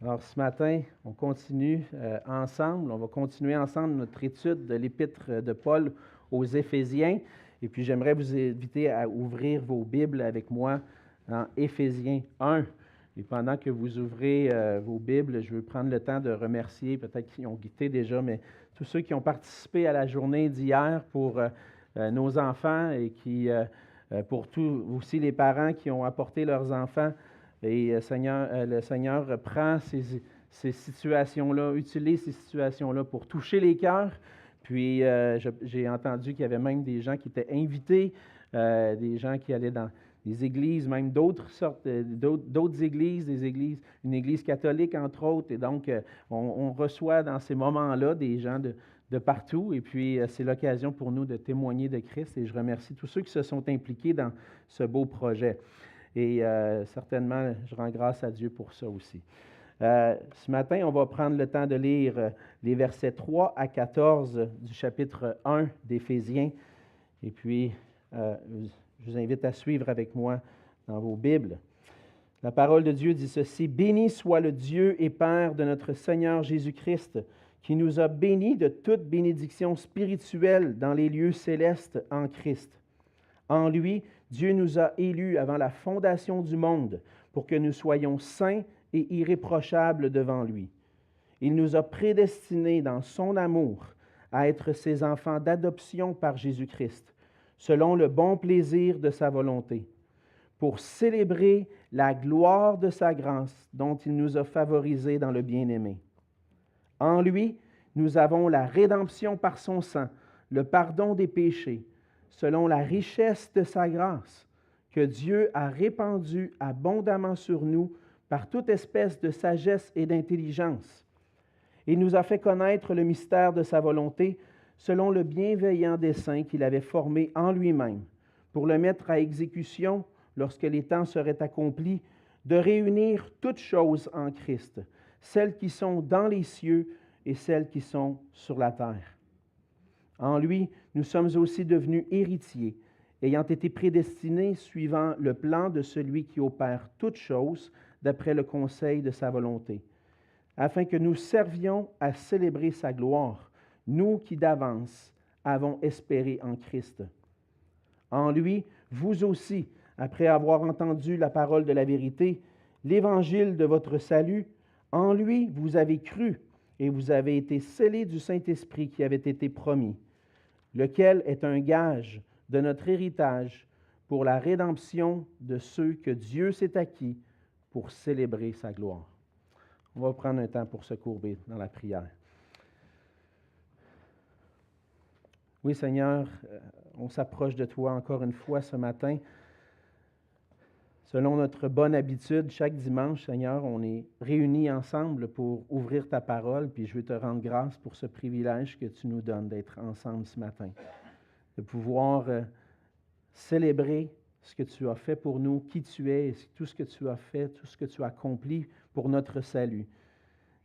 Alors ce matin, on continue ensemble, on va continuer ensemble notre étude de l'épître de Paul aux Éphésiens. Et puis j'aimerais vous inviter à ouvrir vos Bibles avec moi dans Éphésiens 1. Et pendant que vous ouvrez vos Bibles, je veux prendre le temps de remercier, peut-être qu'ils ont quitté déjà, mais tous ceux qui ont participé à la journée d'hier pour nos enfants et pour tous aussi les parents qui ont apporté leurs enfants. Et le Seigneur prend ces situations-là, utilise ces situations-là pour toucher les cœurs. Puis j'ai entendu qu'il y avait même des gens qui étaient invités, des gens qui allaient dans des églises, même d'autres sortes, d'autres églises, une église catholique entre autres. Et donc, on reçoit dans ces moments-là des gens de partout. Et puis, c'est l'occasion pour nous de témoigner de Christ. Et je remercie tous ceux qui se sont impliqués dans ce beau projet. Et certainement, je rends grâce à Dieu pour ça aussi. Ce matin, on va prendre le temps de lire les versets 3 à 14 du chapitre 1 d'Éphésiens. Et puis, je vous invite à suivre avec moi dans vos Bibles. La parole de Dieu dit ceci: « Béni soit le Dieu et Père de notre Seigneur Jésus-Christ, qui nous a bénis de toute bénédiction spirituelle dans les lieux célestes en Christ. En lui, Dieu nous a élus avant la fondation du monde pour que nous soyons saints et irréprochables devant lui. Il nous a prédestinés dans son amour à être ses enfants d'adoption par Jésus-Christ, selon le bon plaisir de sa volonté, pour célébrer la gloire de sa grâce dont il nous a favorisés dans le bien-aimé. En lui, nous avons la rédemption par son sang, le pardon des péchés, selon la richesse de sa grâce, que Dieu a répandue abondamment sur nous par toute espèce de sagesse et d'intelligence. Il nous a fait connaître le mystère de sa volonté, selon le bienveillant dessein qu'il avait formé en lui-même, pour le mettre à exécution lorsque les temps seraient accomplis, de réunir toutes choses en Christ, celles qui sont dans les cieux et celles qui sont sur la terre. En lui, nous sommes aussi devenus héritiers, ayant été prédestinés suivant le plan de celui qui opère toutes choses d'après le conseil de sa volonté, afin que nous servions à célébrer sa gloire, nous qui d'avance avons espéré en Christ. En lui, vous aussi, après avoir entendu la parole de la vérité, l'évangile de votre salut, en lui vous avez cru et vous avez été scellés du Saint-Esprit qui avait été promis, lequel est un gage de notre héritage pour la rédemption de ceux que Dieu s'est acquis pour célébrer sa gloire. » On va prendre un temps pour se courber dans la prière. Oui, Seigneur, on s'approche de toi encore une fois ce matin. Selon notre bonne habitude, chaque dimanche, Seigneur, on est réunis ensemble pour ouvrir ta parole, puis je veux te rendre grâce pour ce privilège que tu nous donnes d'être ensemble ce matin, de pouvoir célébrer ce que tu as fait pour nous, qui tu es, tout ce que tu as fait, tout ce que tu as accompli pour notre salut.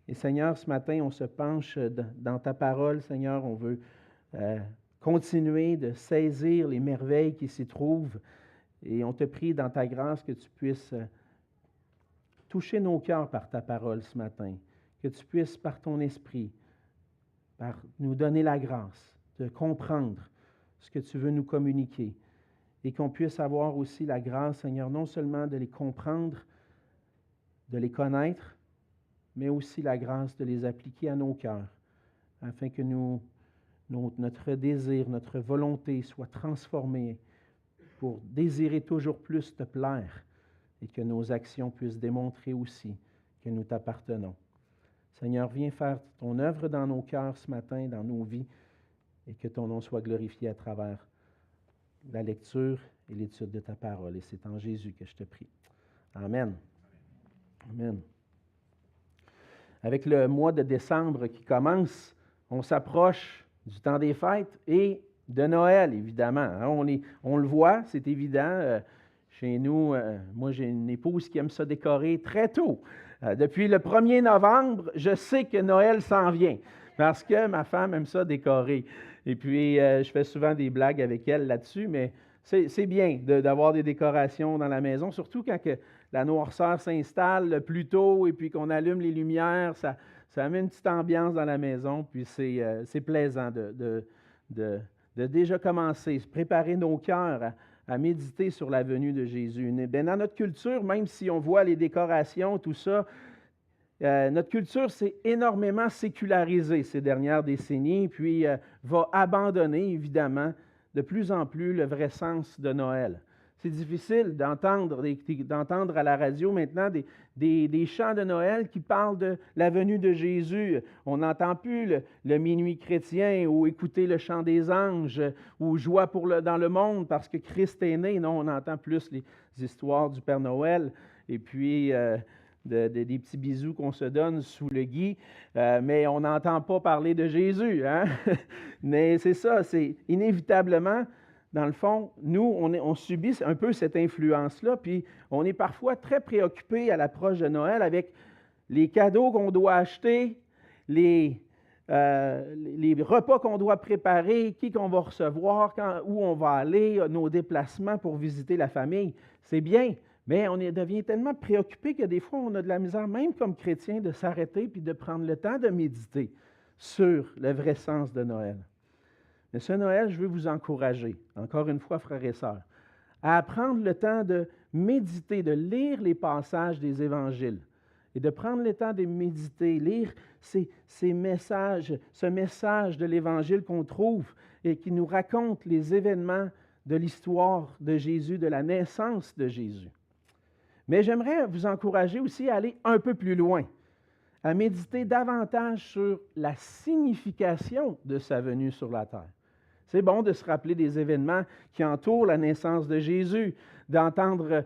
Et Seigneur, ce matin, on se penche dans ta parole, Seigneur, on veut continuer de saisir les merveilles qui s'y trouvent. Et on te prie dans ta grâce que tu puisses toucher nos cœurs par ta parole ce matin, que tu puisses par ton esprit, par nous donner la grâce de comprendre ce que tu veux nous communiquer et qu'on puisse avoir aussi la grâce, Seigneur, non seulement de les comprendre, de les connaître, mais aussi la grâce de les appliquer à nos cœurs, afin que notre désir, notre volonté soit transformée pour désirer toujours plus te plaire et que nos actions puissent démontrer aussi que nous t'appartenons. Seigneur, viens faire ton œuvre dans nos cœurs ce matin, dans nos vies, et que ton nom soit glorifié à travers la lecture et l'étude de ta parole. Et c'est en Jésus que je te prie. Amen. Amen. Avec le mois de décembre qui commence, on s'approche du temps des fêtes et de Noël, évidemment. On le voit, c'est évident. Chez nous, moi, j'ai une épouse qui aime ça décorer très tôt. Depuis le 1er novembre, je sais que Noël s'en vient parce que ma femme aime ça décorer. Et puis, je fais souvent des blagues avec elle là-dessus, mais c'est bien d'avoir des décorations dans la maison, surtout quand que la noirceur s'installe plus tôt et puis qu'on allume les lumières, ça met une petite ambiance dans la maison, puis c'est plaisant de déjà commencer, préparer nos cœurs à méditer sur la venue de Jésus. Bien, dans notre culture, même si on voit les décorations, tout ça, notre culture s'est énormément sécularisée ces dernières décennies, puis va abandonner, évidemment, de plus en plus le vrai sens de Noël. C'est difficile d'entendre à la radio maintenant des chants de Noël qui parlent de la venue de Jésus. On n'entend plus le minuit chrétien ou écouter le chant des anges ou joie dans le monde parce que Christ est né. Non, on entend plus les histoires du Père Noël et puis des petits bisous qu'on se donne sous le gui, mais on n'entend pas parler de Jésus. Hein? Mais c'est ça, c'est inévitablement. Dans le fond, nous, on subit un peu cette influence-là, puis on est parfois très préoccupé à l'approche de Noël avec les cadeaux qu'on doit acheter, les repas qu'on doit préparer, qui qu'on va recevoir, où on va aller, nos déplacements pour visiter la famille. C'est bien, mais on devient tellement préoccupé que des fois, on a de la misère, même comme chrétien, de s'arrêter puis de prendre le temps de méditer sur le vrai sens de Noël. Mais ce Noël, je veux vous encourager, encore une fois, frères et sœurs, à prendre le temps de méditer, de lire les passages des évangiles et de prendre le temps de méditer, lire ces messages, ce message de l'Évangile qu'on trouve et qui nous raconte les événements de l'histoire de Jésus, de la naissance de Jésus. Mais j'aimerais vous encourager aussi à aller un peu plus loin, à méditer davantage sur la signification de sa venue sur la terre. C'est bon de se rappeler des événements qui entourent la naissance de Jésus, d'entendre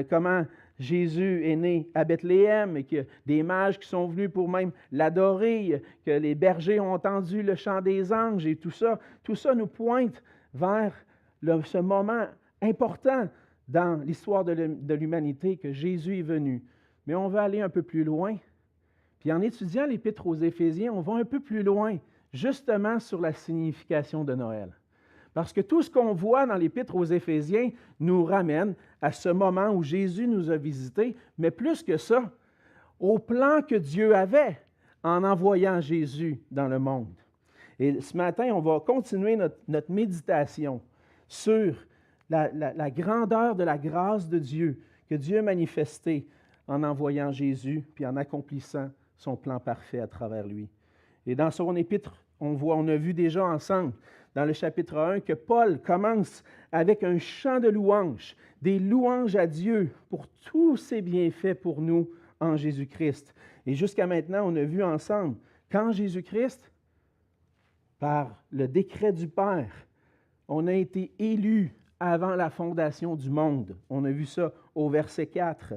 comment Jésus est né à Bethléem et qu'il y a des mages qui sont venus pour même l'adorer, que les bergers ont entendu le chant des anges et tout ça. Tout ça nous pointe vers ce moment important dans l'histoire de l'humanité que Jésus est venu. Mais on va aller un peu plus loin. Puis en étudiant l'Épître aux Éphésiens, on va un peu plus loin, justement sur la signification de Noël. Parce que tout ce qu'on voit dans l'Épître aux Éphésiens nous ramène à ce moment où Jésus nous a visités, mais plus que ça, au plan que Dieu avait en envoyant Jésus dans le monde. Et ce matin, on va continuer notre méditation sur la grandeur de la grâce de Dieu que Dieu a manifestée en envoyant Jésus puis en accomplissant son plan parfait à travers lui. Et dans son épître, on a vu déjà ensemble, dans le chapitre 1, que Paul commence avec un chant de louanges, des louanges à Dieu pour tous ses bienfaits pour nous en Jésus-Christ. Et jusqu'à maintenant, on a vu ensemble qu'en Jésus-Christ, par le décret du Père, on a été élus avant la fondation du monde. On a vu ça au verset 4.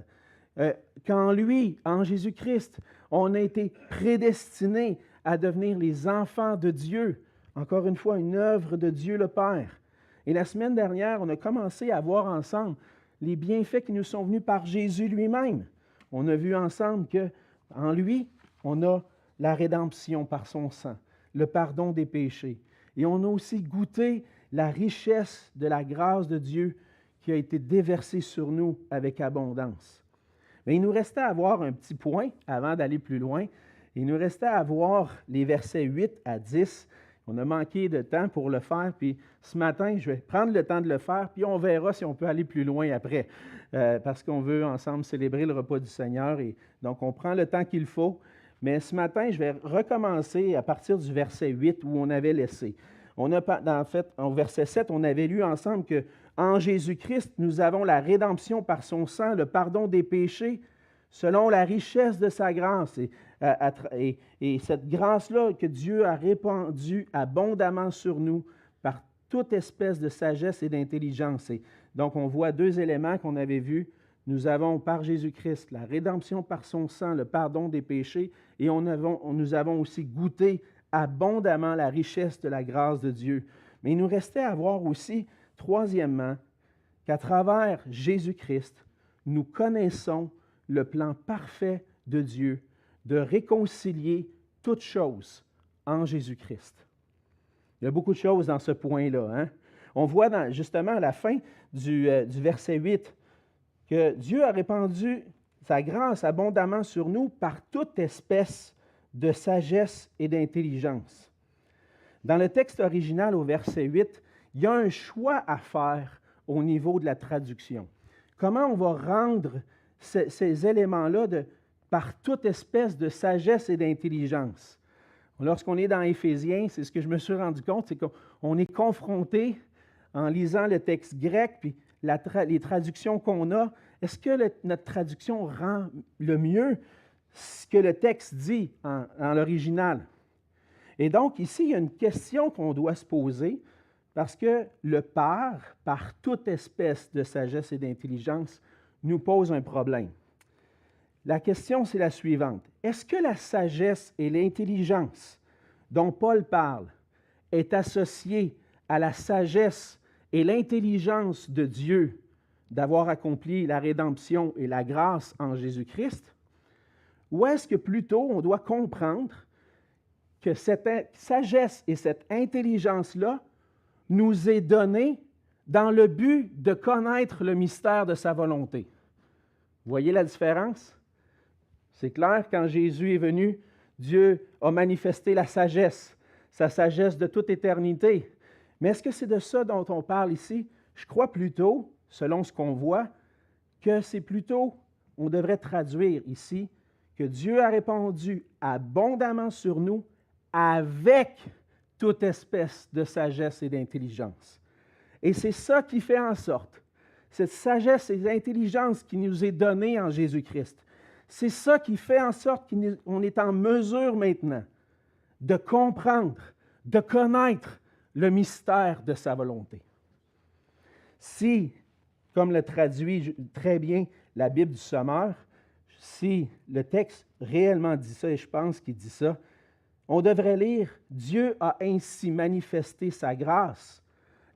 Qu'en lui, en Jésus-Christ, on a été prédestinés à devenir les enfants de Dieu. Encore une fois, une œuvre de Dieu le Père. Et la semaine dernière, on a commencé à voir ensemble les bienfaits qui nous sont venus par Jésus lui-même. On a vu ensemble qu'en lui, on a la rédemption par son sang, le pardon des péchés. Et on a aussi goûté la richesse de la grâce de Dieu qui a été déversée sur nous avec abondance. Mais il nous restait à voir un petit point avant d'aller plus loin. Il nous restait à voir les versets 8 à 10. On a manqué de temps pour le faire, puis ce matin, je vais prendre le temps de le faire, puis on verra si on peut aller plus loin après, parce qu'on veut ensemble célébrer le repas du Seigneur, et donc on prend le temps qu'il faut. Mais ce matin, je vais recommencer à partir du verset 8 où on avait laissé. En fait, au verset 7, on avait lu ensemble qu'en Jésus-Christ, nous avons la rédemption par son sang, le pardon des péchés, selon la richesse de sa grâce. Et cette grâce-là que Dieu a répandue abondamment sur nous par toute espèce de sagesse et d'intelligence. Et donc, on voit deux éléments qu'on avait vus. Nous avons par Jésus-Christ la rédemption par son sang, le pardon des péchés, et nous avons aussi goûté abondamment la richesse de la grâce de Dieu. Mais il nous restait à voir aussi, troisièmement, qu'à travers Jésus-Christ, nous connaissons le plan parfait de Dieu de réconcilier toutes choses en Jésus-Christ. Il y a beaucoup de choses dans ce point-là. Hein? On voit justement à la fin du verset 8 que Dieu a répandu sa grâce abondamment sur nous par toute espèce de sagesse et d'intelligence. Dans le texte original au verset 8, il y a un choix à faire au niveau de la traduction. Comment on va rendre ces éléments-là par toute espèce de sagesse et d'intelligence? Lorsqu'on est dans Éphésiens, c'est ce que je me suis rendu compte, c'est qu'on est confronté en lisant le texte grec, puis les traductions qu'on a. Est-ce que notre traduction rend le mieux ce que le texte dit en l'original? Et donc, ici, il y a une question qu'on doit se poser, parce que le Père, par toute espèce de sagesse et d'intelligence, nous pose un problème. La question, c'est la suivante. Est-ce que la sagesse et l'intelligence dont Paul parle est associée à la sagesse et l'intelligence de Dieu d'avoir accompli la rédemption et la grâce en Jésus-Christ? Ou est-ce que plutôt on doit comprendre que cette sagesse et cette intelligence-là nous est donnée dans le but de connaître le mystère de sa volonté? Vous voyez la différence? C'est clair, quand Jésus est venu, Dieu a manifesté la sagesse, sa sagesse de toute éternité. Mais est-ce que c'est de ça dont on parle ici? Je crois plutôt, selon ce qu'on voit, que c'est plutôt, on devrait traduire ici, que Dieu a répandu abondamment sur nous avec toute espèce de sagesse et d'intelligence. Et c'est ça qui fait en sorte, cette sagesse et l'intelligence qui nous est donnée en Jésus-Christ, c'est ça qui fait en sorte qu'on est en mesure maintenant de comprendre, de connaître le mystère de sa volonté. Si, comme le traduit très bien la Bible du Sommeur, si le texte réellement dit ça, et je pense qu'il dit ça, on devrait lire « Dieu a ainsi manifesté sa grâce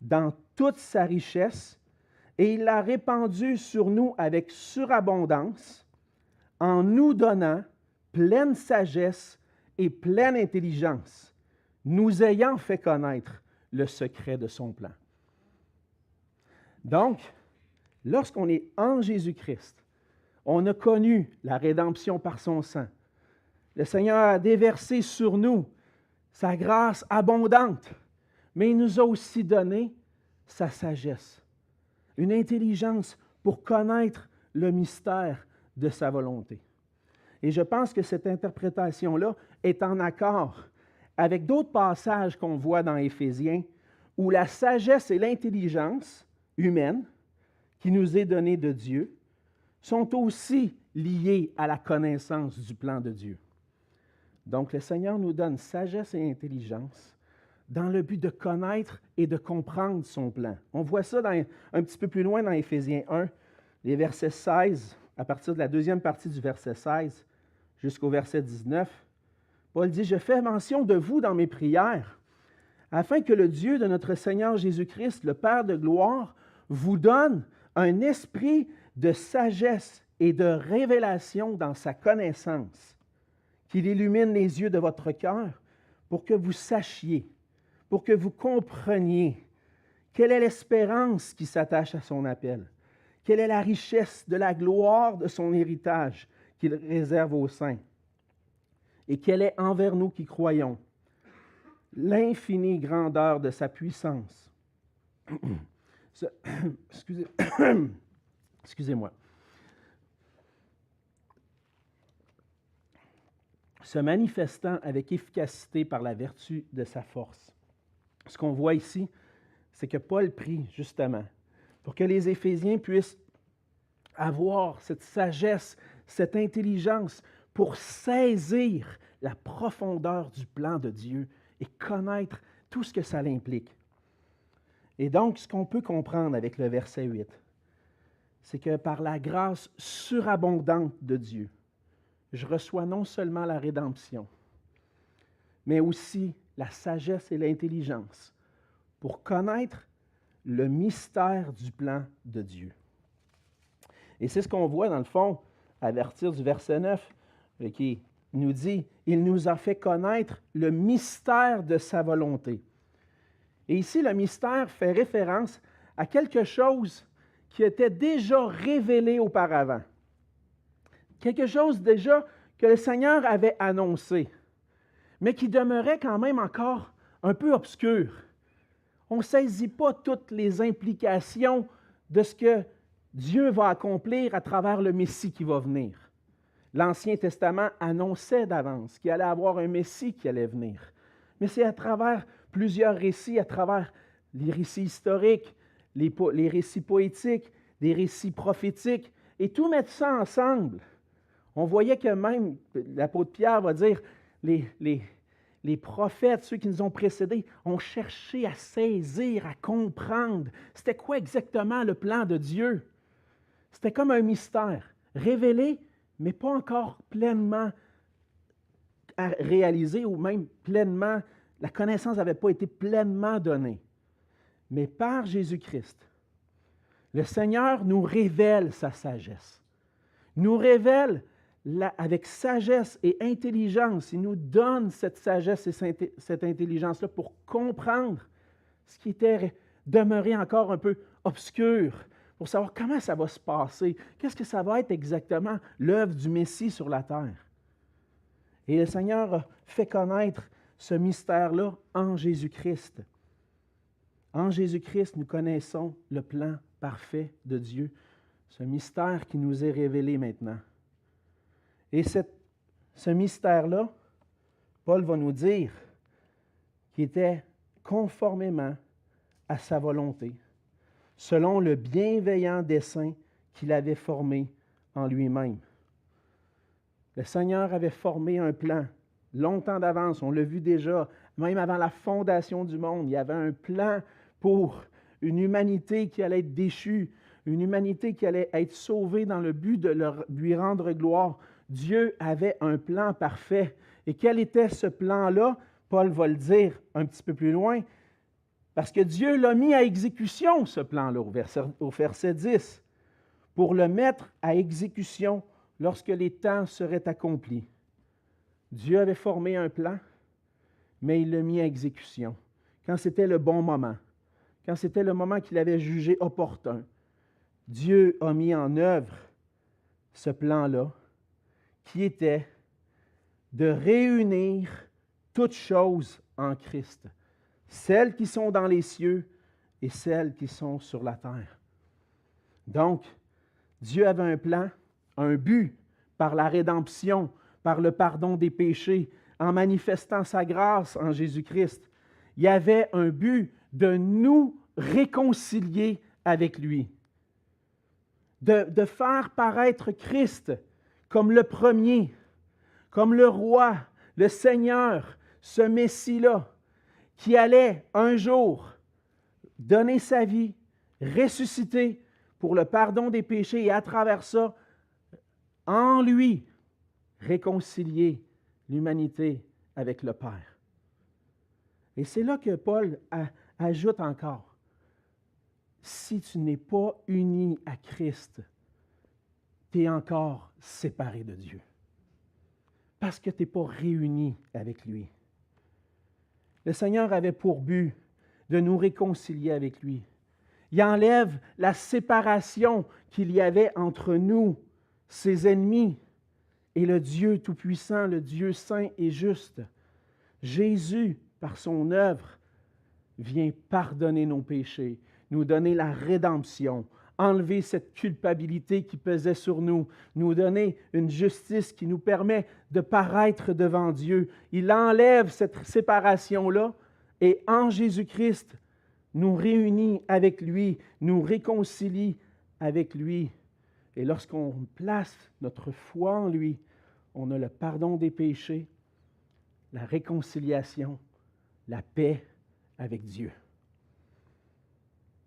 dans toute sa richesse et il l'a répandue sur nous avec surabondance en nous donnant pleine sagesse et pleine intelligence, nous ayant fait connaître le secret de son plan. » Donc, lorsqu'on est en Jésus-Christ, on a connu la rédemption par son sang. Le Seigneur a déversé sur nous sa grâce abondante, mais il nous a aussi donné sa sagesse, une intelligence pour connaître le mystère de sa volonté. Et je pense que cette interprétation-là est en accord avec d'autres passages qu'on voit dans Éphésiens, où la sagesse et l'intelligence humaine qui nous est donnée de Dieu sont aussi liées à la connaissance du plan de Dieu. Donc, le Seigneur nous donne sagesse et intelligence dans le but de connaître et de comprendre son plan. On voit ça un petit peu plus loin dans Éphésiens 1, les versets 16, à partir de la deuxième partie du verset 16 jusqu'au verset 19. Paul dit « Je fais mention de vous dans mes prières, afin que le Dieu de notre Seigneur Jésus-Christ, le Père de gloire, vous donne un esprit de sagesse et de révélation dans sa connaissance, qu'il illumine les yeux de votre cœur pour que vous sachiez, pour que vous compreniez quelle est l'espérance qui s'attache à son appel, quelle est la richesse de la gloire de son héritage qu'il réserve aux saints, et quelle est envers nous qui croyons l'infinie grandeur de sa puissance. Excusez-moi. Se manifestant avec efficacité par la vertu de sa force. Ce qu'on voit ici, c'est que Paul prie justement pour que les Éphésiens puissent avoir cette sagesse, cette intelligence pour saisir la profondeur du plan de Dieu et connaître tout ce que ça implique. Et donc, ce qu'on peut comprendre avec le verset 8, c'est que par la grâce surabondante de Dieu, je reçois non seulement la rédemption, mais aussi la sagesse et l'intelligence pour connaître le mystère du plan de Dieu. Et c'est ce qu'on voit dans le fond à partir du verset 9 qui nous dit « Il nous a fait connaître le mystère de sa volonté. » Et ici, le mystère fait référence à quelque chose qui était déjà révélé auparavant. Quelque chose déjà que le Seigneur avait annoncé, mais qui demeurait quand même encore un peu obscur. On ne saisit pas toutes les implications de ce que Dieu va accomplir à travers le Messie qui va venir. L'Ancien Testament annonçait d'avance qu'il allait avoir un Messie qui allait venir. Mais c'est à travers plusieurs récits, à travers les récits historiques, les récits poétiques, des récits prophétiques, et tout mettre ça ensemble. On voyait que même, l'apôtre Pierre va dire, les prophètes, ceux qui nous ont précédés, ont cherché à saisir, à comprendre. C'était quoi exactement le plan de Dieu? C'était comme un mystère, révélé, mais pas encore pleinement réalisé ou même pleinement, la connaissance n'avait pas été pleinement donnée. Mais par Jésus-Christ, le Seigneur nous révèle sa sagesse, nous révèle avec sagesse et intelligence, il nous donne cette sagesse et cette intelligence-là pour comprendre ce qui était demeuré encore un peu obscur, pour savoir comment ça va se passer, qu'est-ce que ça va être exactement l'œuvre du Messie sur la terre. Et le Seigneur a fait connaître ce mystère-là en Jésus-Christ. En Jésus-Christ, nous connaissons le plan parfait de Dieu, ce mystère qui nous est révélé maintenant. Et ce mystère-là, Paul va nous dire qu'il était conformément à sa volonté, selon le bienveillant dessein qu'il avait formé en lui-même. Le Seigneur avait formé un plan longtemps d'avance, on l'a vu déjà, même avant la fondation du monde, il y avait un plan pour une humanité qui allait être déchue, une humanité qui allait être sauvée dans le but de lui rendre gloire. Dieu avait un plan parfait. Et quel était ce plan-là? Paul va le dire un petit peu plus loin, parce que Dieu l'a mis à exécution, ce plan-là, au verset 10, pour le mettre à exécution lorsque les temps seraient accomplis. Dieu avait formé un plan, mais il l'a mis à exécution, quand c'était le bon moment, quand c'était le moment qu'il avait jugé opportun. Dieu a mis en œuvre ce plan-là, qui était de réunir toutes choses en Christ, celles qui sont dans les cieux et celles qui sont sur la terre. Donc, Dieu avait un plan, un but par la rédemption, par le pardon des péchés, en manifestant sa grâce en Jésus-Christ. Il y avait un but de nous réconcilier avec lui, de faire paraître Christ comme le premier, comme le roi, le Seigneur, ce Messie-là, qui allait un jour donner sa vie, ressusciter pour le pardon des péchés et à travers ça, en lui, réconcilier l'humanité avec le Père. Et c'est là que Paul ajoute encore, si tu n'es pas uni à Christ, tu es encore séparé de Dieu. Parce que tu n'es pas réuni avec lui. Le Seigneur avait pour but de nous réconcilier avec lui. Il enlève la séparation qu'il y avait entre nous, ses ennemis, et le Dieu Tout-Puissant, le Dieu Saint et Juste. Jésus, par son œuvre, vient pardonner nos péchés, nous donner la rédemption, enlever cette culpabilité qui pesait sur nous, nous donner une justice qui nous permet de paraître devant Dieu. Il enlève cette séparation-là et en Jésus-Christ, nous réunit avec lui, nous réconcilie avec lui. Et lorsqu'on place notre foi en lui, on a le pardon des péchés, la réconciliation, la paix avec Dieu.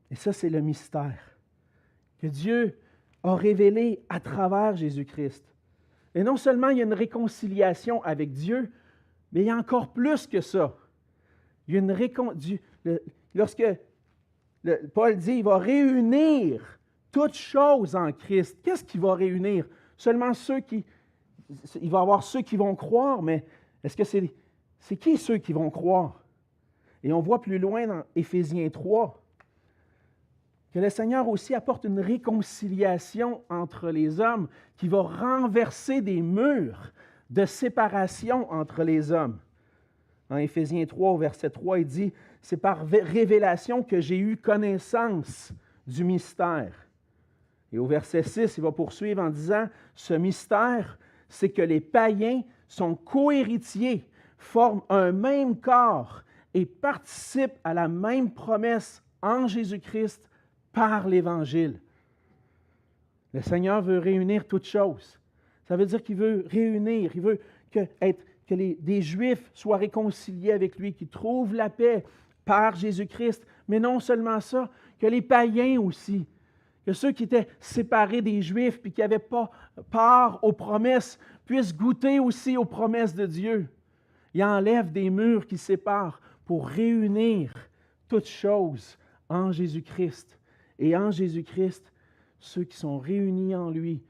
Et ça, c'est le mystère que Dieu a révélé à travers Jésus-Christ. Et non seulement il y a une réconciliation avec Dieu, mais il y a encore plus que ça. Il y a une lorsque Paul dit qu'il va réunir toutes choses en Christ. Qu'est-ce qu'il va réunir? Seulement il va y avoir ceux qui vont croire, mais est-ce que c'est qui ceux qui vont croire? Et on voit plus loin dans Éphésiens 3 que le Seigneur aussi apporte une réconciliation entre les hommes qui va renverser des murs de séparation entre les hommes. En Éphésiens 3, au verset 3, il dit « C'est par révélation que j'ai eu connaissance du mystère. » Et au verset 6, il va poursuivre en disant « Ce mystère, c'est que les païens sont co-héritiers, forment un même corps et participent à la même promesse en Jésus-Christ par l'Évangile. » Le Seigneur veut réunir toutes choses. Ça veut dire qu'il veut réunir, il veut que des Juifs soient réconciliés avec lui, qu'ils trouvent la paix par Jésus-Christ. Mais non seulement ça, que les païens aussi, que ceux qui étaient séparés des Juifs puis qui n'avaient pas part aux promesses, puissent goûter aussi aux promesses de Dieu. Il enlève des murs qui séparent pour réunir toutes choses en Jésus-Christ. Et en Jésus-Christ, ceux qui sont réunis en lui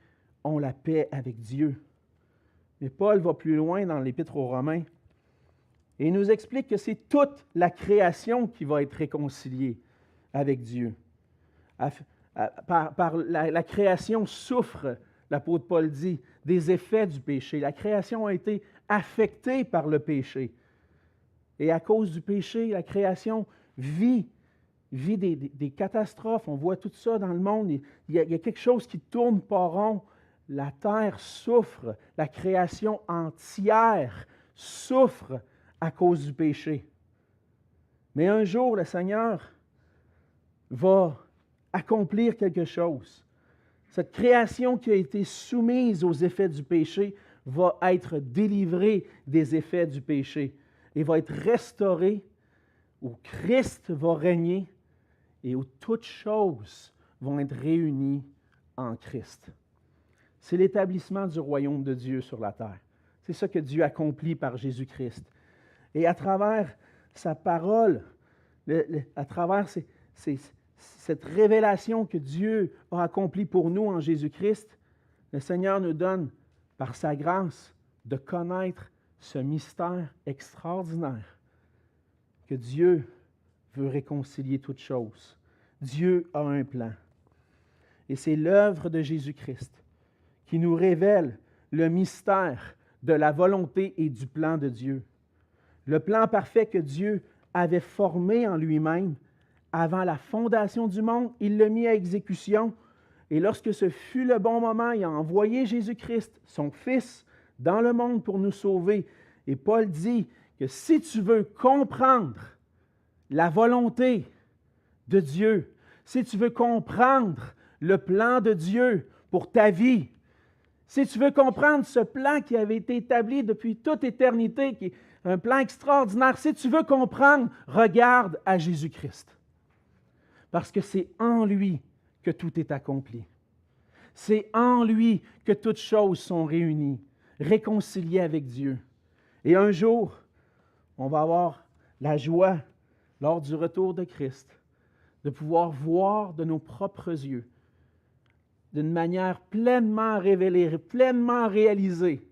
ont la paix avec Dieu. Mais Paul va plus loin dans l'Épître aux Romains et il nous explique que c'est toute la création qui va être réconciliée avec Dieu. La création souffre, l'apôtre Paul dit, des effets du péché. La création a été affectée par le péché. Et à cause du péché, la création vit des catastrophes. On voit tout ça dans le monde. Il y a quelque chose qui tourne pas rond. La terre souffre, la création entière souffre à cause du péché. Mais un jour, le Seigneur va accomplir quelque chose. Cette création qui a été soumise aux effets du péché va être délivrée des effets du péché et va être restaurée, où Christ va régner et où toutes choses vont être réunies en Christ. C'est l'établissement du royaume de Dieu sur la terre. C'est ça que Dieu accomplit par Jésus-Christ. Et à travers sa parole, à travers cette révélation que Dieu a accomplie pour nous en Jésus-Christ, le Seigneur nous donne, par sa grâce, de connaître ce mystère extraordinaire que Dieu veut réconcilier toutes choses. Dieu a un plan. Et c'est l'œuvre de Jésus-Christ qui nous révèle le mystère de la volonté et du plan de Dieu. Le plan parfait que Dieu avait formé en lui-même avant la fondation du monde, il l'a mis à exécution. Et lorsque ce fut le bon moment, il a envoyé Jésus-Christ, son Fils, dans le monde pour nous sauver. Et Paul dit que si tu veux comprendre la volonté de Dieu, si tu veux comprendre le plan de Dieu pour ta vie, si tu veux comprendre ce plan qui avait été établi depuis toute éternité, qui est un plan extraordinaire, si tu veux comprendre, regarde à Jésus-Christ. Parce que c'est en lui que tout est accompli. C'est en lui que toutes choses sont réunies, réconciliées avec Dieu. Et un jour, on va avoir la joie, lors du retour de Christ, de pouvoir voir de nos propres yeux, d'une manière pleinement révélée, pleinement réalisée,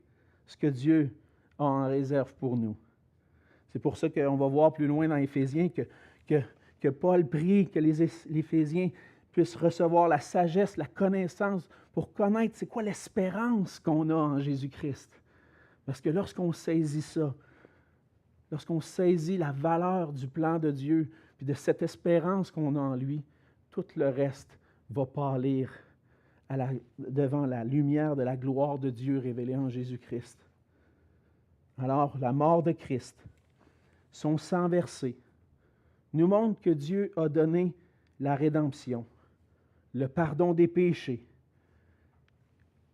ce que Dieu a en réserve pour nous. C'est pour ça qu'on va voir plus loin dans Éphésiens que Paul prie que les Éphésiens puissent recevoir la sagesse, la connaissance, pour connaître c'est quoi l'espérance qu'on a en Jésus-Christ. Parce que lorsqu'on saisit ça, lorsqu'on saisit la valeur du plan de Dieu, puis de cette espérance qu'on a en lui, tout le reste va pâlir devant la lumière de la gloire de Dieu révélée en Jésus-Christ. Alors, la mort de Christ, son sang versé, nous montre que Dieu a donné la rédemption, le pardon des péchés.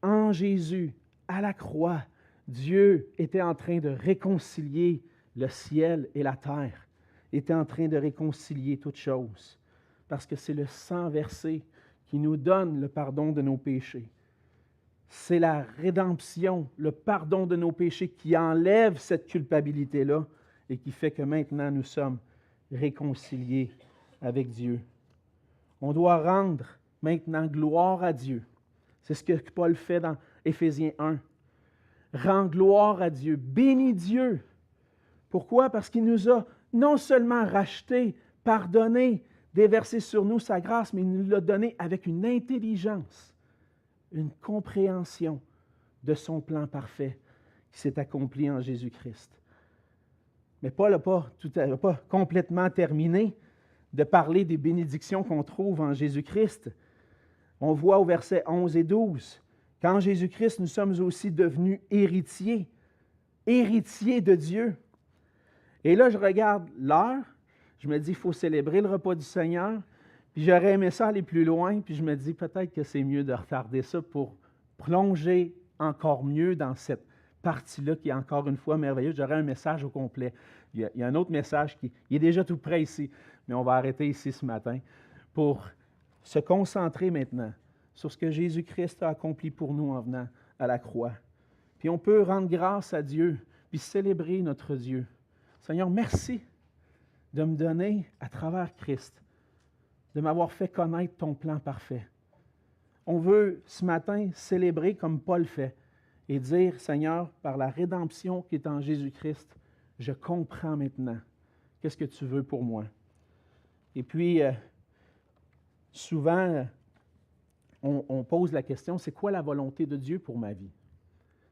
En Jésus, à la croix, Dieu était en train de réconcilier le ciel et la terre, était en train de réconcilier toutes choses, parce que c'est le sang versé qui nous donne le pardon de nos péchés. C'est la rédemption, le pardon de nos péchés qui enlève cette culpabilité-là et qui fait que maintenant nous sommes réconciliés avec Dieu. On doit rendre maintenant gloire à Dieu. C'est ce que Paul fait dans Éphésiens 1. Rends gloire à Dieu, bénis Dieu. Pourquoi? Parce qu'il nous a non seulement racheté, pardonné, déversé sur nous sa grâce, mais il nous l'a donné avec une intelligence, une compréhension de son plan parfait qui s'est accompli en Jésus-Christ. Mais Paul n'a pas complètement terminé de parler des bénédictions qu'on trouve en Jésus-Christ. On voit au verset 11 et 12, qu'en Jésus-Christ, nous sommes aussi devenus héritiers de Dieu. Et là, je regarde l'heure, je me dis, il faut célébrer le repas du Seigneur, puis j'aurais aimé ça aller plus loin, puis je me dis, peut-être que c'est mieux de retarder ça pour plonger encore mieux dans cette partie-là qui est encore une fois merveilleuse. J'aurais un message au complet. Il y a un autre message qui est déjà tout prêt ici, mais on va arrêter ici ce matin pour se concentrer maintenant sur ce que Jésus-Christ a accompli pour nous en venant à la croix. Puis on peut rendre grâce à Dieu, puis célébrer notre Dieu. Seigneur, merci de me donner, à travers Christ, de m'avoir fait connaître ton plan parfait. On veut ce matin célébrer comme Paul fait et dire, Seigneur, par la rédemption qui est en Jésus-Christ, je comprends maintenant qu'est-ce que tu veux pour moi. Et puis, souvent, on pose la question, c'est quoi la volonté de Dieu pour ma vie?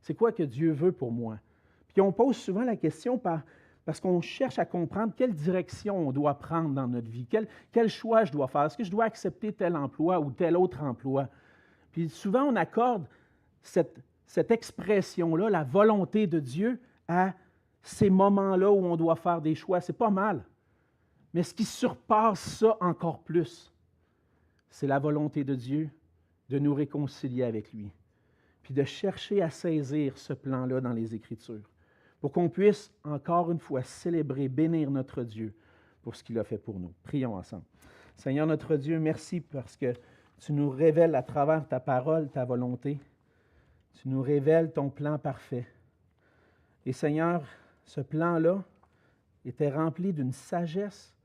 C'est quoi que Dieu veut pour moi? Puis on pose souvent la question parce qu'on cherche à comprendre quelle direction on doit prendre dans notre vie, quel choix je dois faire. Est-ce que je dois accepter tel emploi ou tel autre emploi? Puis souvent, on accorde cette expression-là, la volonté de Dieu, à ces moments-là où on doit faire des choix. C'est pas mal. Mais ce qui surpasse ça encore plus, c'est la volonté de Dieu de nous réconcilier avec lui, puis de chercher à saisir ce plan-là dans les Écritures, pour qu'on puisse, encore une fois, célébrer, bénir notre Dieu pour ce qu'il a fait pour nous. Prions ensemble. Seigneur notre Dieu, merci parce que tu nous révèles à travers ta parole, ta volonté. Tu nous révèles ton plan parfait. Et Seigneur, ce plan-là était rempli d'une sagesse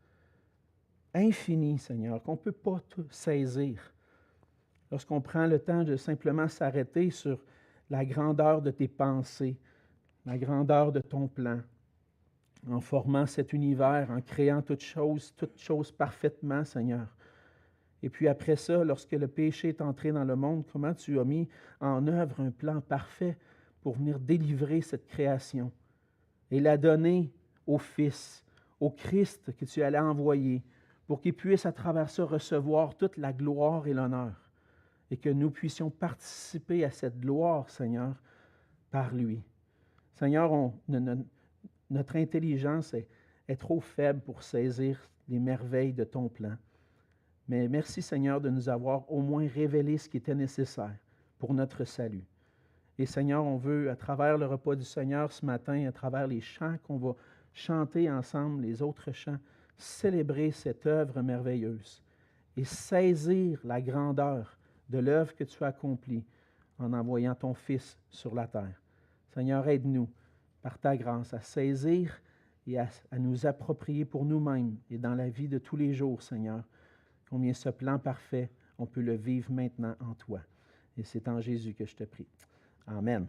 infinie, Seigneur, qu'on ne peut pas tout saisir. Lorsqu'on prend le temps de simplement s'arrêter sur la grandeur de tes pensées, la grandeur de ton plan, en formant cet univers, en créant toutes choses parfaitement, Seigneur. Et puis après ça, lorsque le péché est entré dans le monde, comment tu as mis en œuvre un plan parfait pour venir délivrer cette création et la donner au Fils, au Christ que tu allais envoyer, pour qu'il puisse à travers ça recevoir toute la gloire et l'honneur, et que nous puissions participer à cette gloire, Seigneur, par lui. Seigneur, notre intelligence est trop faible pour saisir les merveilles de ton plan. Mais merci, Seigneur, de nous avoir au moins révélé ce qui était nécessaire pour notre salut. Et Seigneur, on veut, à travers le repas du Seigneur ce matin, à travers les chants qu'on va chanter ensemble, les autres chants, célébrer cette œuvre merveilleuse et saisir la grandeur de l'œuvre que tu as accomplie en envoyant ton Fils sur la terre. Seigneur, aide-nous, par ta grâce, à saisir et à nous approprier pour nous-mêmes et dans la vie de tous les jours, Seigneur, combien ce plan parfait, on peut le vivre maintenant en toi. Et c'est en Jésus que je te prie. Amen.